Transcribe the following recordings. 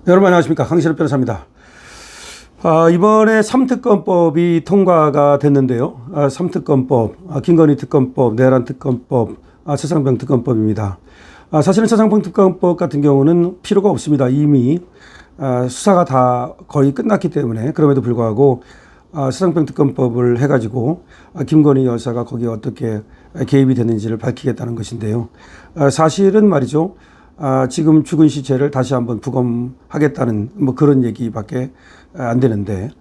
여러분 안녕하십니까, 강신업 변호사입니다. 이번에 3특검법이 통과가 됐는데요. 3특검법, 김건희 특검법, 내란 특검법, 최상병 특검법입니다. 사실은 최상병 특검법 같은 경우는 필요가 없습니다. 이미 수사가 다 거의 끝났기 때문에. 그럼에도 불구하고 최상병 특검법을 해가지고 김건희 여사가 거기에 어떻게 개입이 됐는지를 밝히겠다는 것인데요. 사실은 말이죠, 지금 죽은 시체를 다시 한번 부검하겠다는 뭐 그런 얘기밖에 안 되는데,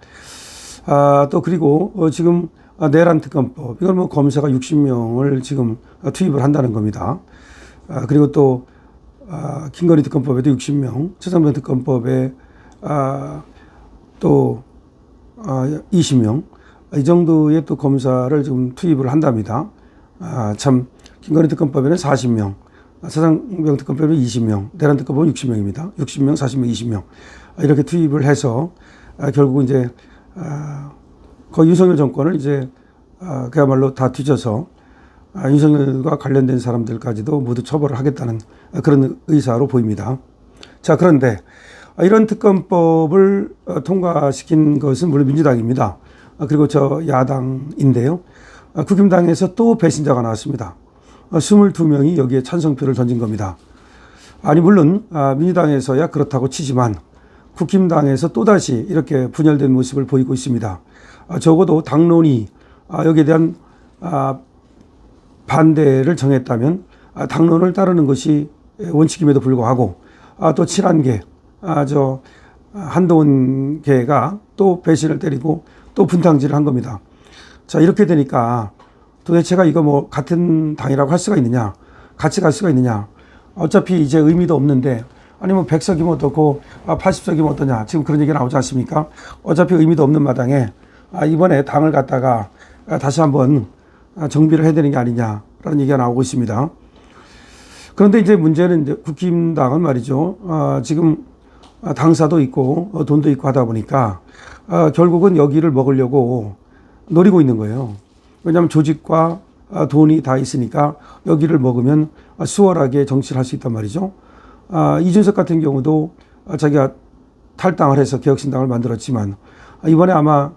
또 그리고 지금 내란 특검법, 이건 뭐 검사가 60명을 지금 투입을 한다는 겁니다. 그리고 또 김건희 특검법에도 60명, 최상병 특검법에 또 20명, 이 정도의 또 검사를 지금 투입을 한답니다. 참, 김건희 특검법에는 40명, 최상병 특검법은 20명, 내란 특검법은 60명입니다. 60명, 40명, 20명. 이렇게 투입을 해서 결국 이제 거의 윤석열 정권을 이제 그야말로 다 뒤져서 윤석열과 관련된 사람들까지도 모두 처벌을 하겠다는 그런 의사로 보입니다. 자, 그런데 이런 특검법을 통과시킨 것은 물론 민주당입니다. 그리고 저 야당인데요. 국힘당에서 또 배신자가 나왔습니다. 22명이 여기에 찬성표를 던진 겁니다. 아니, 물론 민주당에서야 그렇다고 치지만 국힘당에서 또다시 이렇게 분열된 모습을 보이고 있습니다. 적어도 당론이 여기에 대한 반대를 정했다면 당론을 따르는 것이 원칙임에도 불구하고 또 친한계, 한동훈계가 또 배신을 때리고 또 분탕질을 한 겁니다. 자, 이렇게 되니까 도대체가 이거 뭐 같은 당이라고 할 수가 있느냐, 같이 갈 수가 있느냐, 어차피 이제 의미도 없는데, 아니면 100석이면 어떻고 80석이면 어떠냐, 지금 그런 얘기가 나오지 않습니까? 어차피 의미도 없는 마당에 이번에 당을 갖다가 다시 한번 정비를 해야 되는 게 아니냐라는 얘기가 나오고 있습니다. 그런데 이제 문제는 이제 국힘당은 말이죠, 지금 당사도 있고 돈도 있고 하다 보니까 결국은 여기를 먹으려고 노리고 있는 거예요. 왜냐하면 조직과 돈이 다 있으니까 여기를 먹으면 수월하게 정치를 할 수 있단 말이죠. 이준석 같은 경우도 자기가 탈당을 해서 개혁신당을 만들었지만 이번에 아마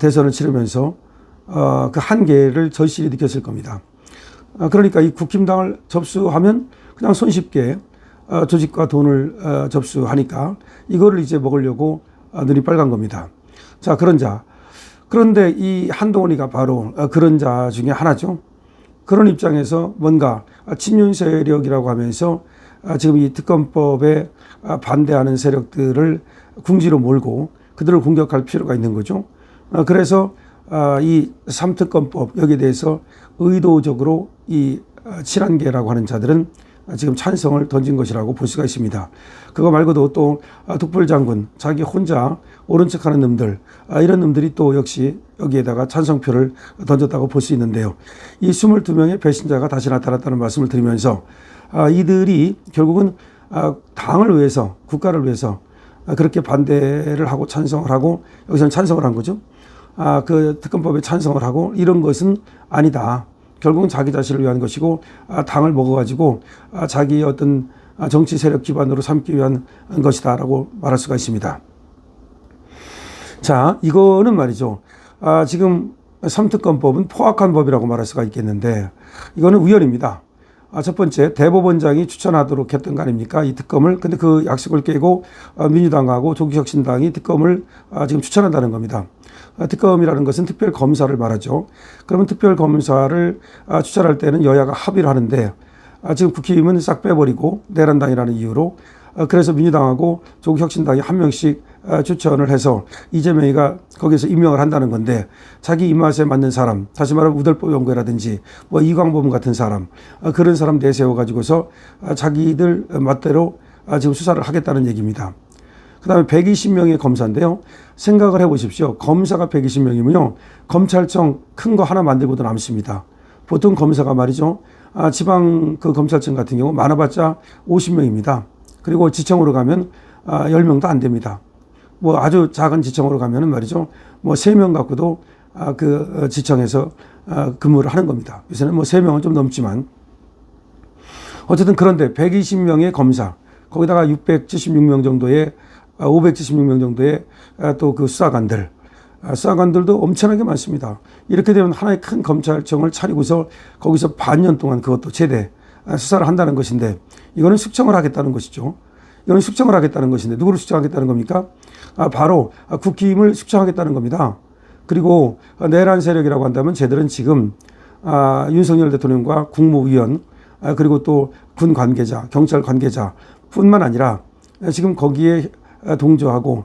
대선을 치르면서 그 한계를 절실히 느꼈을 겁니다. 그러니까 이 국힘당을 접수하면 그냥 손쉽게 조직과 돈을 접수하니까 이거를 이제 먹으려고 눈이 빨간 겁니다. 자, 그런데 이 한동훈이가 바로 그런 자 중에 하나죠. 그런 입장에서 뭔가 친윤 세력이라고 하면서 지금 이 특검법에 반대하는 세력들을 궁지로 몰고 그들을 공격할 필요가 있는 거죠. 그래서 이 3특검법 여기에 대해서 의도적으로 이 친한계라고 하는 자들은 지금 찬성을 던진 것이라고 볼 수가 있습니다. 그거 말고도 또 독불장군, 자기 혼자 옳은 척하는 놈들, 이런 놈들이 또 역시 여기에다가 찬성표를 던졌다고 볼 수 있는데요. 이 22명의 배신자가 다시 나타났다는 말씀을 드리면서 이들이 결국은 당을 위해서, 국가를 위해서 그렇게 반대를 하고 찬성을 하고, 여기서는 찬성을 한 거죠. 그 특검법에 찬성을 하고 이런 것은 아니다. 결국은 자기 자신을 위한 것이고 당을 먹어가지고 자기의 어떤 정치 세력 기반으로 삼기 위한 것이다라고 말할 수가 있습니다. 자, 이거는 말이죠, 지금 3특검법은 포악한 법이라고 말할 수가 있겠는데 이거는 우연입니다. 첫 번째, 대법원장이 추천하도록 했던 거 아닙니까? 이 특검을. 근데 그 약속을 깨고 민주당하고 조국혁신당이 특검을 지금 추천한다는 겁니다. 특검이라는 것은 특별검사를 말하죠. 그러면 특별검사를 추천할 때는 여야가 합의를 하는데 지금 국힘은 싹 빼버리고 내란당이라는 이유로, 그래서 민주당하고 조국혁신당이 한 명씩 추천을 해서 이재명이가 거기서 임명을 한다는 건데, 자기 입맛에 맞는 사람, 다시 말하면 우덜법 연구회라든지 뭐 이광범 같은 사람, 그런 사람 내세워 가지고서 자기들 멋대로 지금 수사를 하겠다는 얘기입니다. 그 다음에 120명의 검사인데요. 생각을 해보십시오. 검사가 120명이면요. 검찰청 큰 거 하나 만들고도 남습니다. 보통 검사가 말이죠, 지방 그 검찰청 같은 경우 많아봤자 50명입니다. 그리고 지청으로 가면 10명도 안 됩니다. 뭐 아주 작은 지청으로 가면은 말이죠, 뭐 3명 갖고도 그 지청에서 근무를 하는 겁니다. 요새는 뭐 3명은 좀 넘지만 어쨌든, 그런데 120명의 검사, 거기다가 676명 정도의 576명 정도의 또 그 수사관들, 수사관들도 엄청나게 많습니다. 이렇게 되면 하나의 큰 검찰청을 차리고서 거기서 반년 동안 그것도 제대 수사를 한다는 것인데, 이거는 숙청을 하겠다는 것이죠. 이거는 숙청을 하겠다는 것인데, 누구를 숙청하겠다는 겁니까? 바로 국힘을 숙청하겠다는 겁니다. 그리고 내란 세력이라고 한다면 쟤들은 지금 윤석열 대통령과 국무위원, 그리고 또 군 관계자, 경찰 관계자 뿐만 아니라 지금 거기에 동조하고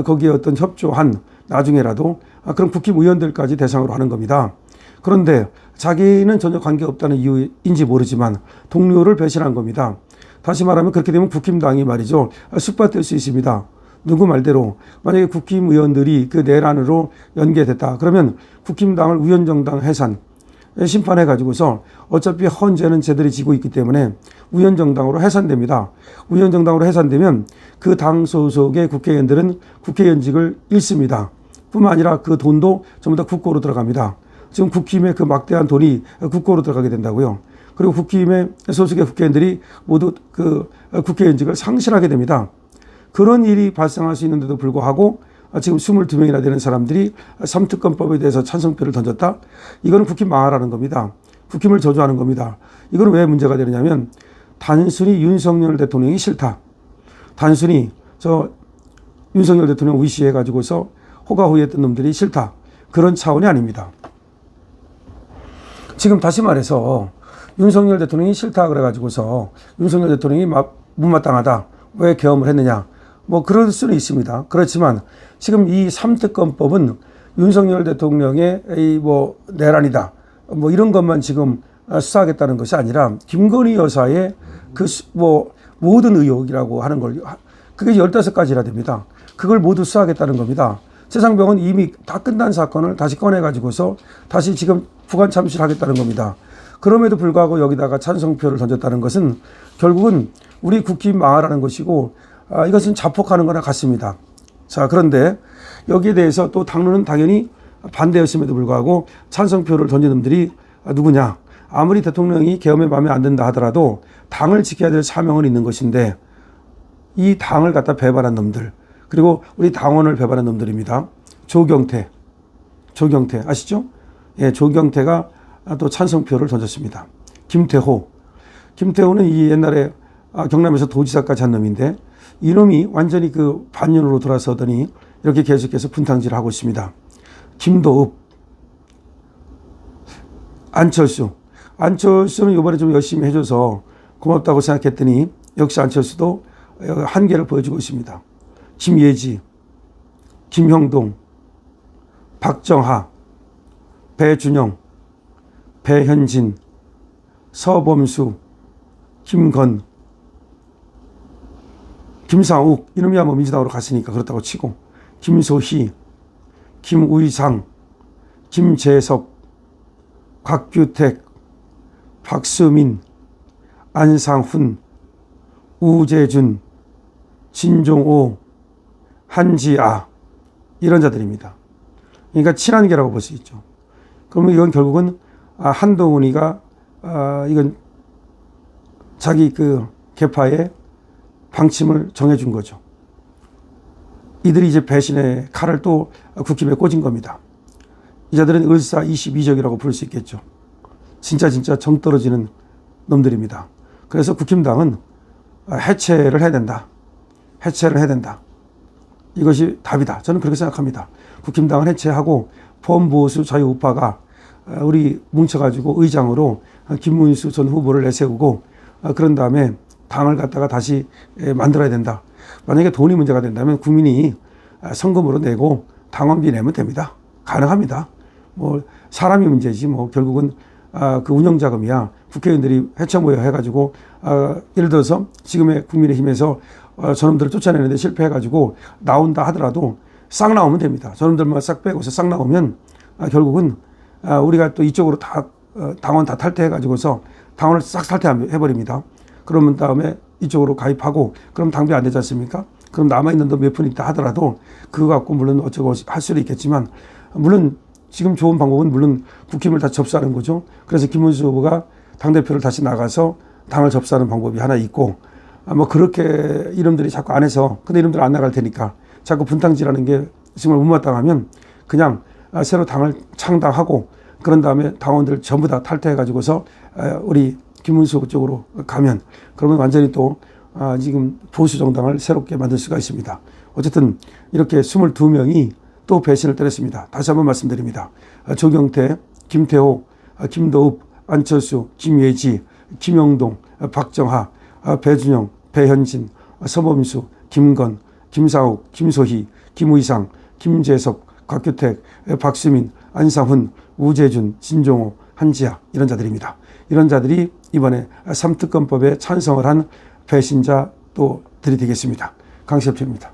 거기에 어떤 협조한 나중에라도 그런 국힘 의원들까지 대상으로 하는 겁니다. 그런데 자기는 전혀 관계없다는 이유인지 모르지만 동료를 배신한 겁니다. 다시 말하면 그렇게 되면 국힘당이 말이죠, 쑥밭될 수 있습니다. 누구 말대로 만약에 국힘 의원들이 그 내란으로 연계됐다 그러면 국힘당을 우연정당 해산 심판해 가지고서 어차피 헌재는 쟤들이 지고 있기 때문에 우연정당으로 해산됩니다. 우연정당으로 해산되면 그 당 소속의 국회의원들은 국회의원직을 잃습니다. 뿐만 아니라 그 돈도 전부 다 국고로 들어갑니다. 지금 국힘의 그 막대한 돈이 국고로 들어가게 된다고요. 그리고 국힘의 소속의 국회의원들이 모두 그 국회의원직을 상실하게 됩니다. 그런 일이 발생할 수 있는데도 불구하고 지금 22명이나 되는 사람들이 삼특검법에 대해서 찬성표를 던졌다? 이거는 국힘 망하라는 겁니다. 국힘을 저주하는 겁니다. 이건 왜 문제가 되느냐면 단순히 윤석열 대통령이 싫다. 단순히 윤석열 대통령 위시해 가지고서 호가호위했던 놈들이 싫다. 그런 차원이 아닙니다. 지금 다시 말해서 윤석열 대통령이 싫다 그래가지고서 윤석열 대통령이 못마땅하다. 왜 계엄을 했느냐. 뭐 그럴 수는 있습니다. 그렇지만 지금 이 삼특검법은 윤석열 대통령의 이 뭐 내란이다. 뭐 이런 것만 지금 수사하겠다는 것이 아니라 김건희 여사의 그 뭐 모든 의혹이라고 하는 걸, 그게 15가지나 됩니다. 그걸 모두 수사하겠다는 겁니다. 세상병은 이미 다 끝난 사건을 다시 꺼내가지고서 다시 지금 부관 참실하겠다는 겁니다. 그럼에도 불구하고 여기다가 찬성표를 던졌다는 것은 결국은 우리 국힘 망하라는 것이고, 이것은 자폭하는 거나 같습니다. 자, 그런데 여기에 대해서 또 당론은 당연히 반대였음에도 불구하고 찬성표를 던진 놈들이 누구냐. 아무리 대통령이 계엄에 마음에 안 든다 하더라도 당을 지켜야 될 사명은 있는 것인데 이 당을 갖다 배반한 놈들, 그리고 우리 당원을 배반한 놈들입니다. 조경태 아시죠? 예, 조경태가 또 찬성표를 던졌습니다. 김태호는 이 옛날에 경남에서 도지사까지 한 놈인데 이놈이 완전히 그 반년으로 돌아서더니 이렇게 계속해서 분탕질을 하고 있습니다. 김도읍, 안철수는 이번에 좀 열심히 해줘서 고맙다고 생각했더니 역시 안철수도 한계를 보여주고 있습니다. 김예지, 김형동, 박정하, 배준영, 배현진, 서범수, 김건, 김상욱, 이놈이야 뭐 민주당으로 갔으니까 그렇다고 치고, 김소희, 김우이상, 김재섭, 곽규택, 박수민, 안상훈, 우재준, 진종호, 한지아, 이런 자들입니다. 그러니까 친한계라고 볼 수 있죠. 그러면 이건 결국은 한동훈이가 이건 자기 그 계파의 방침을 정해준 거죠. 이들이 이제 배신의 칼을 또 국힘에 꽂은 겁니다. 이 자들은 을사 22적이라고 부를 수 있겠죠. 진짜 정 떨어지는 놈들입니다. 그래서 국힘당은 해체를 해야 된다. 이것이 답이다. 저는 그렇게 생각합니다. 국힘당을 해체하고 범보수 자유우파가 우리 뭉쳐가지고 의장으로 김문수 전 후보를 내세우고 그런 다음에 당을 갖다가 다시 만들어야 된다. 만약에 돈이 문제가 된다면 국민이 성금으로 내고 당원비 내면 됩니다. 가능합니다. 뭐 사람이 문제지 뭐 결국은 그 운영자금이야 국회의원들이 해쳐 모여 해가지고 예를 들어서 지금의 국민의힘에서 저놈들을 쫓아내는데 실패해가지고 나온다 하더라도 싹 나오면 됩니다. 저놈들만 싹 빼고서 싹 나오면 결국은 우리가 또 이쪽으로 다 당원 다 탈퇴해가지고서 당원을 싹 탈퇴해버립니다. 그러면 다음에 이쪽으로 가입하고 그럼 당비 안 되지 않습니까? 그럼 남아있는 돈 몇 푼 있다 하더라도 그거 갖고 물론 어쩌고 할 수도 있겠지만 물론 지금 좋은 방법은 물론 국힘을 다 접수하는 거죠. 그래서 김문수 후보가 당대표를 다시 나가서 당을 접수하는 방법이 하나 있고 뭐 그렇게 이름들이 자꾸 안 해서 근데 이름들 안 나갈 테니까 자꾸 분탕질하는 게 정말 못마땅하면 그냥 새로 당을 창당하고 그런 다음에 당원들 전부 다 탈퇴해 가지고서 우리 김문수 쪽으로 가면 그러면 완전히 또 지금 보수 정당을 새롭게 만들 수가 있습니다. 어쨌든 이렇게 22명이 또 배신을 때렸습니다. 다시 한번 말씀드립니다. 조경태, 김태호, 김도읍, 안철수, 김예지, 김영동, 박정하, 배준영, 배현진, 서범수, 김건, 김상욱, 김소희, 김의상, 김재석, 곽규택, 박수민, 안상훈, 우재준, 진종호, 한지아 이런 자들입니다. 이런 자들이 이번에 3특검법에 찬성을 한 배신자 또 들이 되겠습니다. 강시엽입니다.